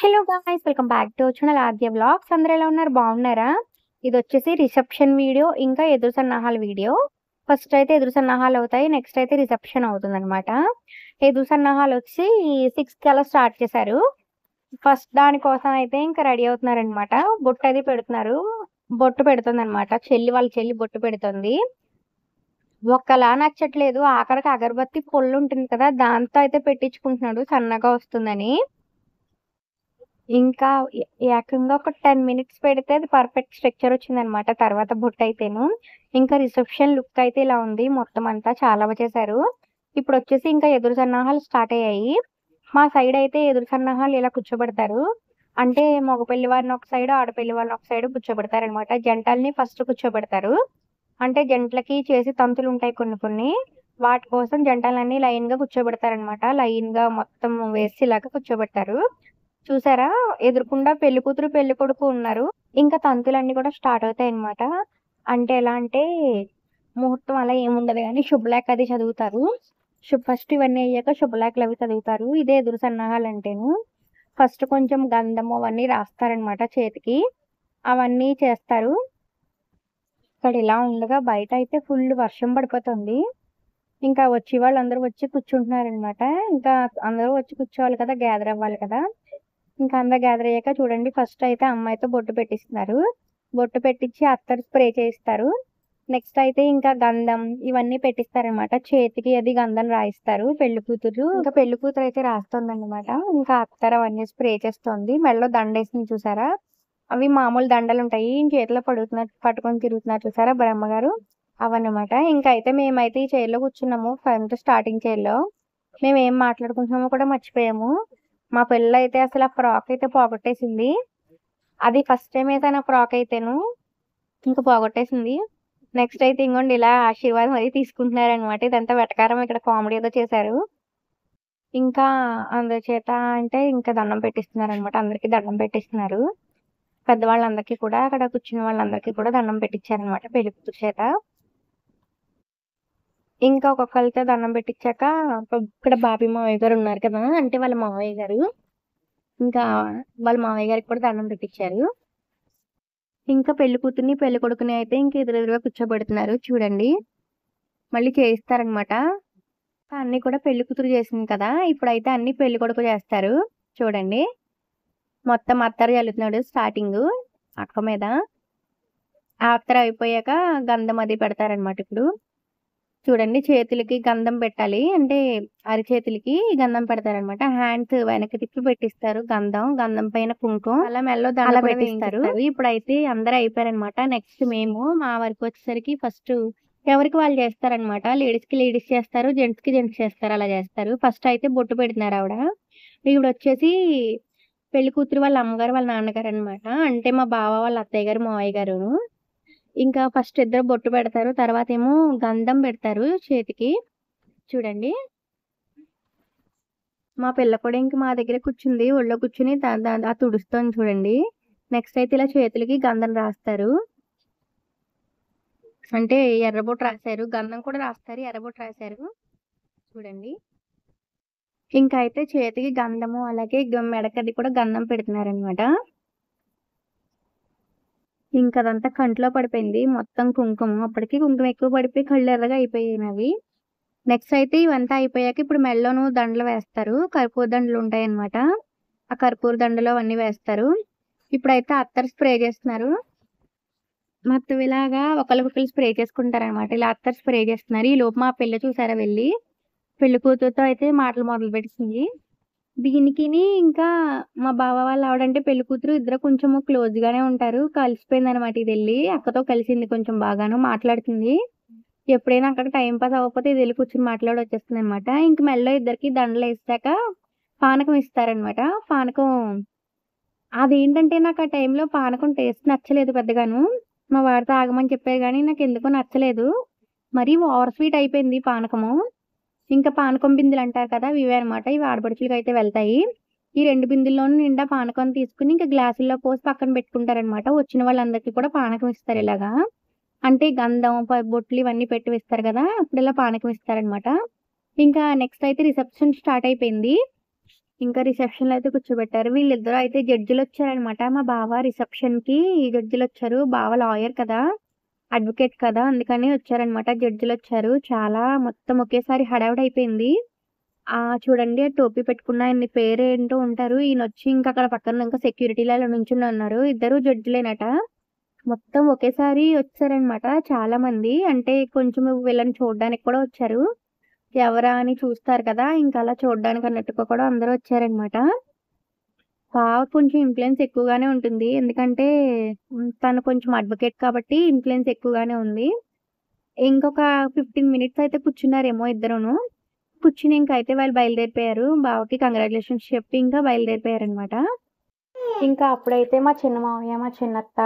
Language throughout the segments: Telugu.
Hello guys, welcome back to channel Aadya vlogs. అందరూ ఎలా ఉన్నారు? బాగున్నారా? ఇది వచ్చేసి రిసెప్షన్ వీడియో, ఇంకా ఎదురు సన్నాహాల వీడియో. ఫస్ట్ అయితే ఎదురు సన్నాహాలు అవుతాయి, నెక్స్ట్ అయితే రిసెప్షన్ అవుతుంది అనమాట. ఎదురు సన్నాహాలు వచ్చి 6 అలా స్టార్ట్ చేశారు. ఫస్ట్ దానికోసం అయితే ఇంకా రెడీ అవుతున్నారనమాట. బొట్టు అది పెడుతున్నారు. బొట్టు పెడుతుంది అనమాట. వాళ్ళ చెల్లి బొట్టు పెడుతుంది. ఒక్కలా నచ్చట్లేదు. ఆఖరికి అగరబత్తి పొల్లు ఉంటుంది కదా, దాంతో అయితే పెట్టించుకుంటున్నాడు సన్నగా వస్తుందని. ఇంకా ఏకంగా ఒక 10 మినిట్స్ పెడితే అది పర్ఫెక్ట్ స్ట్రక్చర్ వచ్చిందనమాట. తర్వాత బొట్టయితేను. ఇంకా రిసెప్షన్ లుక్ అయితే ఇలా ఉంది. మొత్తం అంతా చాలా చేశారు. ఇప్పుడు వచ్చేసి ఇంకా ఎదురు సన్నాహాలు స్టార్ట్ అయ్యాయి. మా సైడ్ అయితే ఎదురు సన్నాహాలు ఇలా కూర్చోబెడతారు. అంటే మగ పెళ్లి వారిని ఒక సైడ్, ఆడపెళ్లి వారిని ఒక సైడ్ కూర్చోబెడతారనమాట. జంటల్ని ఫస్ట్ కూర్చోబెడతారు. అంటే జంటలకి చేసి తంతులు ఉంటాయి కొన్ని కొన్ని. వాటి కోసం జంటలన్నీ లైన్ గా కూర్చోబెడతారనమాట. లైన్ గా మొత్తం వేసి ఇలాగా కూర్చోబెడతారు. చూసారా, ఎదురుకుండా పెళ్లి కూతురు పెళ్లి కొడుకు ఉన్నారు. ఇంకా తంతులన్నీ కూడా స్టార్ట్ అవుతాయి అన్నమాట. అంటే ఎలా అంటే ముహూర్తం అలా ఏముండదు కానీ శుభలేఖ అది చదువుతారు. ఫస్ట్ ఇవన్నీ అయ్యాక శుభలేఖలు అవి చదువుతారు. ఇదే ఎదురు సన్నాహాలు అంటేను. ఫస్ట్ కొంచెం గంధం అవన్నీ రాస్తారనమాట చేతికి. అవన్నీ చేస్తారు. ఇక్కడ ఇలా ఉండగా బయట అయితే ఫుల్ వర్షం పడిపోతుంది. ఇంకా వచ్చి వాళ్ళందరూ వచ్చి కూర్చుంటున్నారనమాట. ఇంకా అందరూ వచ్చి కూర్చోవాలి కదా, గ్యాదర్ అవ్వాలి కదా. ఇంకా అందరు గ్యాదర్ అయ్యాక చూడండి, ఫస్ట్ అయితే అమ్మాయితో బొట్టు పెట్టిస్తున్నారు. బొట్టు పెట్టించి అత్తరు స్ప్రే చేయిస్తారు. నెక్స్ట్ అయితే ఇంకా గంధం ఇవన్నీ పెట్టిస్తారనమాట. చేతికి అది గంధం రాయిస్తారు పెళ్లి కూతురు. ఇంకా పెళ్లి కూతురు అయితే రాస్తుందన్నమాట. ఇంకా అత్తరు అవన్నీ స్ప్రే చేస్తుంది. మెడలో దండేసింది చూసారా, అవి మామూలు దండలు ఉంటాయి. చేతిలో పట్టుకొని తిరుగుతున్నారు చూసారా బ్రహ్మగారు, అవన్నమాట. ఇంకా అయితే మేమైతే ఈ చైర్లో కూర్చున్నాము. ఫ్రంట్ స్టార్టింగ్ చైర్లో. మేము ఏం మాట్లాడుకుంటున్నామో కూడా మర్చిపోయాము. మా పిల్ల అయితే అసలు ఆ ఫ్రాక్ అయితే పోగొట్టేసింది. అది ఫస్ట్ టైం వేసాను ఆ ఫ్రాక్ అయితేను. ఇంకా పోగొట్టేసింది. నెక్స్ట్ అయితే ఇంకోండి ఇలా ఆశీర్వాదం అది తీసుకుంటున్నారనమాట. ఇదంతా వెటకారం, ఇక్కడ కామెడీ ఏదో చేశారు. ఇంకా అందరి చేత అంటే ఇంకా దండం పెట్టిస్తున్నారు. అందరికి దండం పెట్టిస్తున్నారు. పెద్దవాళ్ళందరికీ కూడా, అక్కడ కూర్చున్న వాళ్ళందరికీ కూడా దండం పెట్టించారనమాట పెళ్లి కూతురు చేత. ఇంకా ఒక్కొక్కరితో దండం పెట్టించాక ఇక్కడ బాబీ మావయ్య గారు ఉన్నారు కదా, అంటే వాళ్ళ మావయ్య గారు. ఇంకా వాళ్ళ మావయ్య గారికి కూడా దండం పెట్టించారు. ఇంకా పెళ్లి కూతుర్ని పెళ్లి కొడుకుని అయితే ఇంకా ఎదురుగా కూర్చోబెడుతున్నారు చూడండి. మళ్ళీ చేయిస్తారనమాట. అన్ని కూడా పెళ్లి కూతురు చేసింది కదా, ఇప్పుడైతే అన్ని పెళ్లి కొడుకు చేస్తారు. చూడండి, మొత్తం అత్తరు చల్లుతున్నాడు స్టార్టింగ్ అక్క మీద. ఆ అత్తరు అయిపోయాక గంధం అది పెడతారనమాట. ఇప్పుడు చూడండి, చేతులకి గంధం పెట్టాలి అంటే అరిచేతులకి గంధం పెడతారనమాట. హ్యాండ్స్ వెనక్కి తిప్పి పెట్టిస్తారు గంధం. గంధం పైన కుంకుమ అలా మెల్లో దండ పెట్టిస్తారు. ఇప్పుడైతే అందరూ అయిపోయారనమాట. నెక్స్ట్ మేము మా వరకు వచ్చేసరికి ఫస్ట్ ఎవరికి వాళ్ళు చేస్తారనమాట. లేడీస్ కి లేడీస్ చేస్తారు, జెంట్స్ కి జెంట్స్ చేస్తారు, అలా చేస్తారు. ఫస్ట్ అయితే బొట్టు పెడుతున్నారు ఆవిడ. ఇప్పుడు వచ్చేసి పెళ్లి కూతురు వాళ్ళ అమ్మగారు వాళ్ళ నాన్నగారు అనమాట. అంటే మా బావ వాళ్ళ అత్తయ్య గారు మావయ్య గారు. ఇంకా ఫస్ట్ ఇద్దరు బొట్టు పెడతారు, తర్వాత ఏమో గంధం పెడతారు చేతికి. చూడండి, మా పిల్ల కూడా ఇంక మా దగ్గర కూర్చుంది. ఒళ్ళో కూర్చుని ఆ తుడుస్తోంది చూడండి. నెక్స్ట్ అయితే ఇలా చేతులకి గంధం రాస్తారు. అంటే ఎర్రబొట్టు రాశారు, గంధం కూడా రాస్తారు, ఎర్రబొట్టు రాశారు. చూడండి, ఇంకా అయితే చేతికి గంధము అలాగే మెడకది కూడా గంధం పెడుతున్నారనమాట. ఇంకా అదంతా కంట్లో పడిపోయింది మొత్తం కుంకుమ. అప్పటికి కుంకుమ ఎక్కువ పడిపోయి కళ్ళు ఎర్రగా అయిపోయాయి అవి. నెక్స్ట్ అయితే ఇవంతా అయిపోయాక ఇప్పుడు మెడలోను దండలు వేస్తారు. కర్పూర దండలు ఉంటాయి అనమాట. ఆ కర్పూర దండలు అవన్నీ వేస్తారు. ఇప్పుడైతే అత్తరు స్ప్రే చేస్తున్నారు. మొత్తం ఇలాగా ఒకరికొకరు స్ప్రే చేసుకుంటారనమాట. ఇలా అత్తరు స్ప్రే చేస్తున్నారు. ఈ లోపు మా పెళ్ళి చూసారా వెళ్ళి పెళ్లి కూతురుతో అయితే మాటలు మొదలు పెట్టింది. దీనికి ఇంకా మా బావ వాళ్ళు ఆవిడంటే పెళ్లి కూతురు ఇద్దరు కొంచెం క్లోజ్ గానే ఉంటారు. కలిసిపోయింది అనమాట. ఇది వెళ్ళి అక్కతో కలిసింది, కొంచెం బాగాను మాట్లాడుతుంది. ఎప్పుడైనా అక్కడ టైం పాస్ అవ్వకపోతే ఇది వెళ్ళి కూర్చొని మాట్లాడి వచ్చేస్తుంది అనమాట. ఇంక మెల్లో ఇద్దరికి దండలు వేసాక పానకం ఇస్తారనమాట. పానకం అదేంటంటే నాకు ఆ టైంలో పానకం టేస్ట్ నచ్చలేదు పెద్దగాను. మా వాడితో ఆగమని చెప్పారు కానీ నాకు ఎందుకో నచ్చలేదు. మరీ ఓవర్ స్వీట్ అయిపోయింది పానకము. ఇంకా పానకం బిందెలు అంటారు కదా, ఇవే అనమాట. ఇవి ఆడపడుచులకి అయితే వెళ్తాయి. ఈ 2 బిందెల్లోనూ నిండా పానకం తీసుకుని ఇంకా గ్లాసుల్లో పోసి పక్కన పెట్టుకుంటారనమాట. వచ్చిన వాళ్ళందరికీ కూడా పానకం ఇస్తారు ఇలాగా. అంటే గంధం బొట్లు ఇవన్నీ పెట్టి ఇస్తారు కదా, అప్పుడు ఇలా పానకం ఇస్తారనమాట. ఇంకా నెక్స్ట్ అయితే రిసెప్షన్ స్టార్ట్ అయిపోయింది. ఇంకా రిసెప్షన్‌లో అయితే కూర్చోబెట్టారు. వీళ్ళిద్దరూ అయితే జడ్జిలొచ్చారనమాట. మా బావ రిసెప్షన్‌కి జడ్జిలొచ్చారు. బావ లాయర్ కదా! అడ్వకేట్ కదా! అందుకని వచ్చారనమాట. జడ్జిలొచ్చారు. చాలా మొత్తం ఒకేసారి హడావిడైపోయింది. చూడండి టోపీ పెట్టుకున్న ఆయన పేరేంటో ఉంటారు. ఈయనొచ్చి ఇంకా అక్కడ పక్కన ఇంకా సెక్యూరిటీలో అలా నుంచుని ఉన్నారు. ఇద్దరు జడ్జిలేనట. మొత్తం ఒకేసారి వచ్చారనమాట చాలా మంది. అంటే కొంచెం వీళ్ళని చూడడానికి కూడా వచ్చారు. ఎవరా అని చూస్తారు కదా! ఇంక అలా చూడడానికి అన్నట్టుగా కూడా అందరూ వచ్చారనమాట. కొంచెం ఇన్‌ఫ్లూయెన్స్ ఎక్కువగానే ఉంటుంది. ఎందుకంటే తను కొంచెం అడ్వకేట్ కాబట్టి ఇన్‌ఫ్లూయెన్స్ ఎక్కువగానే ఉంది. ఇంకొక 15 మినిట్స్ అయితే కూర్చున్నారేమో ఇద్దరును. కూర్చుని ఇంకైతే వాళ్ళు బయలుదేరిపోయారు. బావకి కంగ్రాచ్యులేషన్స్ చెప్పి ఇంకా బయలుదేరిపోయారనమాట. ఇంకా అప్పుడైతే మా చిన్న మావయ్య, మా చిన్నత్త,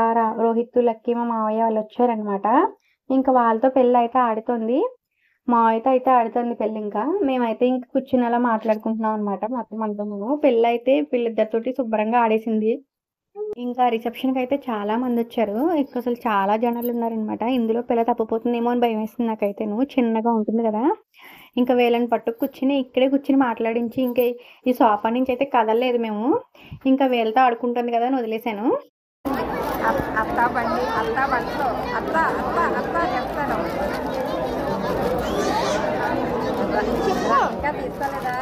రోహిత్, లక్కీ మా మావయ్య వాళ్ళొచ్చారనమాట. ఇంకా వాళ్ళతో పెళ్లయితే ఆడుతుంది. మావయ్యతో అయితే ఆడుతుంది పెళ్లింకా. మేమైతే ఇంక కూర్చొని అలా మాట్లాడుకుంటున్నాం అనమాట. మొత్తం అంతా మేము. పెళ్లయితే వీళ్ళిద్దరితోటి శుభ్రంగా ఆడేసింది. ఇంకా రిసెప్షన్‌కయితే చాలా మందొచ్చారు. అసలు చాలా జనాలున్నారనమాట. ఇందులో పిల్ల తప్పిపోతుందేమో అని భయమేసింది నాకైతేను. చిన్నగా ఉంటుంది కదా! ఇంకా వీళ్ళని పట్టుకు కూర్చొని ఇక్కడే కూర్చొని మాట్లాడించి ఇంక ఈ సోఫా నుంచి అయితే కదలలేదు మేము. ఇంకా వీళ్ళతో ఆడుకుంటుంది కదా అని వదిలేసాను. అత్త బండి అత్త బండిలో అత్త అత్త అత్త చెప్తాను ఇంకా తీసుకోలేదా?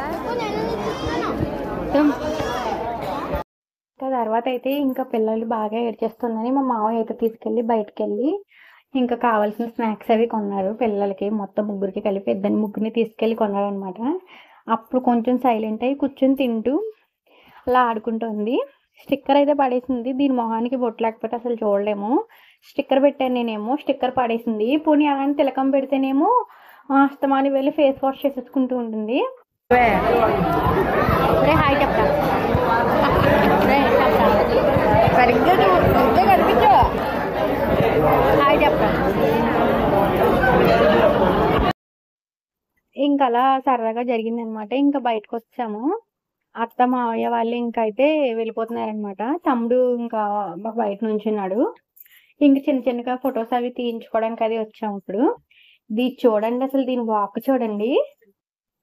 ఇంకా తర్వాత అయితే ఇంకా పిల్లలు బాగా ఏడ్చేస్తుందని మా మావయ్య అయితే తీసుకెళ్ళి బయటకెళ్ళి ఇంకా కావాల్సిన స్నాక్స్ అవి కొన్నారు పిల్లలకి. మొత్తం ముగ్గురికి కలిపి ముగ్గురిని తీసుకెళ్ళి కొన్నారనమాట. అప్పుడు కొంచెం సైలెంట్ అయ్యి కూర్చొని తింటూ అలా ఆడుకుంటుంది. స్టిక్కర్ అయితే పడేసింది. దీని మొహానికి బొట్టు లేకపోతే అసలు చూడలేము. స్టిక్కర్ పెట్టాను నేనేమో, స్టిక్కర్ పడేసింది. పోనీ అలాంటి తిలకం పెడితేనేమో అస్తమాని వెళ్ళి ఫేస్ వాష్ చేసేసుకుంటూ ఉంటుంది. హాయ్ చెప్తా సరిగ్గా కనిపించు. హాయ్ చెప్తా. ఇంకా అలా సరదాగా జరిగిందనమాట. ఇంకా బయటకు వచ్చాము. అత్త మావయ్య వాళ్ళు ఇంకా అయితే వెళ్ళిపోతున్నారనమాట. తమ్ముడు ఇంకా బయట నుంచున్నాడు. ఇంక చిన్న చిన్నగా ఫొటోస్ అవి తీయించుకోవడానికి అది వచ్చాము ఇప్పుడు. చూడండి అసలు దీని వాక్ చూడండి.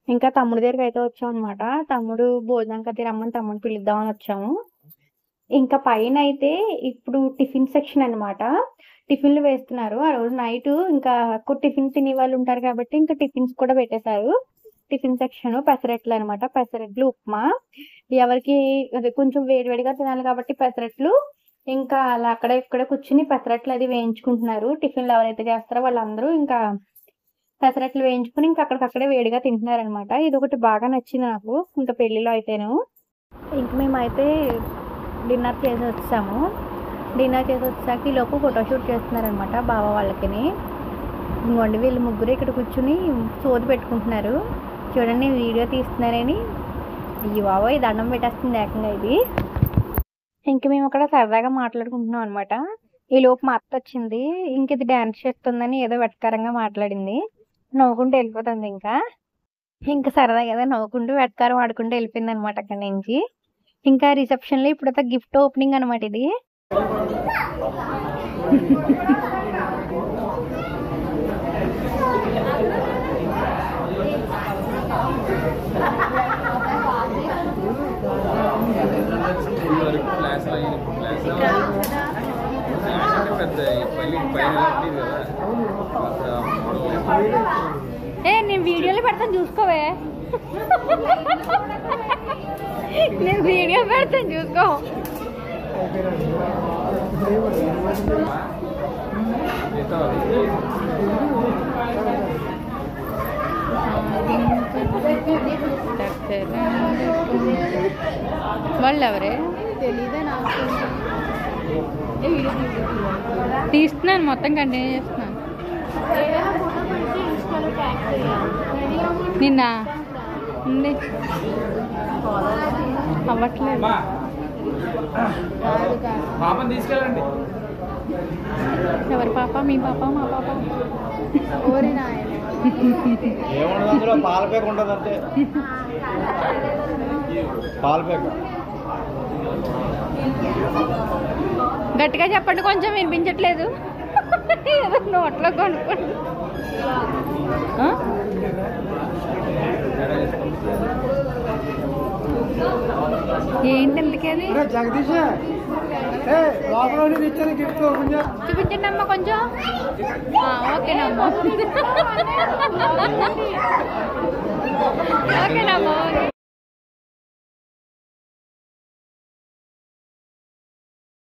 ఇంకా తమ్ముడి దగ్గరికి అయితే వచ్చాం అనమాట. తమ్ముడు భోజనానికి అది రమ్మని తమ్ముడు పిలుద్దామని వచ్చాము. ఇంకా పైన అయితే ఇప్పుడు టిఫిన్ సెక్షన్ అనమాట. టిఫిన్లు వేస్తున్నారు. ఆ రోజు నైట్ ఇంకా టిఫిన్ తినే వాళ్ళు ఉంటారు కాబట్టి ఇంకా టిఫిన్స్ కూడా పెట్టేశారు. టిఫిన్ సెక్షన్ పెసరట్లు అనమాట. పెసరట్లు, ఉప్మా. ఎవరికి అదే కొంచెం వేడివేడిగా తినాలి కాబట్టి పెసరట్లు ఇంకా అలా ఇక్కడ కూర్చుని పెసరట్లు అది వేయించుకుంటున్నారు. టిఫిన్లు ఎవరైతే చేస్తారో వాళ్ళందరూ ఇంకా పెసరట్లు వేయించుకుని ఇంకా అక్కడికక్కడే వేడిగా తింటున్నారనమాట. ఇది ఒకటి బాగా నచ్చింది నాకు ఇంకా పెళ్లిలో అయితేను. ఇంక మేమైతే డిన్నర్ చేసి వచ్చాము. డిన్నర్ చేసి వచ్చాక ఈ లోపు ఫోటోషూట్ చేస్తున్నారనమాట బావ వాళ్ళకిని. ఇంకోండి వీళ్ళు ముగ్గురు ఇక్కడ కూర్చుని సోది పెట్టుకుంటున్నారు. చూడండి వీడియో తీస్తున్నారని. అయ్యో బాబోయ్ దండం పెట్టేస్తుంది ఏకంగా ఇది. ఇంక మేము అక్కడ సరదాగా మాట్లాడుకుంటున్నాం అనమాట. ఈ లోపు మా అత్త వచ్చింది. ఇంక ఇది డాన్స్ చేస్తుందని ఏదో వెటకారంగా మాట్లాడింది. నవ్వుకుంటూ వెళ్ళిపోతుంది. ఇంకా సరదా కదా నవ్వుకుంటూ వెటకారం ఆడుకుంటూ వెళ్ళిపోయింది అనమాట అక్కడి నుంచి. ఇంకా రిసెప్షన్లో ఇప్పుడైతే గిఫ్ట్ ఓపెనింగ్ అనమాట ఇది. నేను వీడియోలో పెడతాను చూసుకోవే. నేను వీడియో పెడతాను చూసుకో. వాళ్ళు ఎవరే తెలీదే నాకు. తీస్తున్నాను మొత్తం కంటిన్యూ చేస్తున్నాను. నిన్న ఉంది అవ్వట్లేదు. ఎవరి పాప? మీ పాప? మా పాప? పాలపేక ఉంటుంది అంతే. పాలపేక గట్టిగా చెప్పండి, కొంచెం వినిపించట్లేదు. ఏదో నోట్లో కొనుక్కోండి. ఏంటి ఎందుకే అది జగదీష్ లోపల ఇచ్చాను గిఫ్ట్ చూపించండి అమ్మ కొంచెం ఓకేనమ్మా ఓకేనమ్మా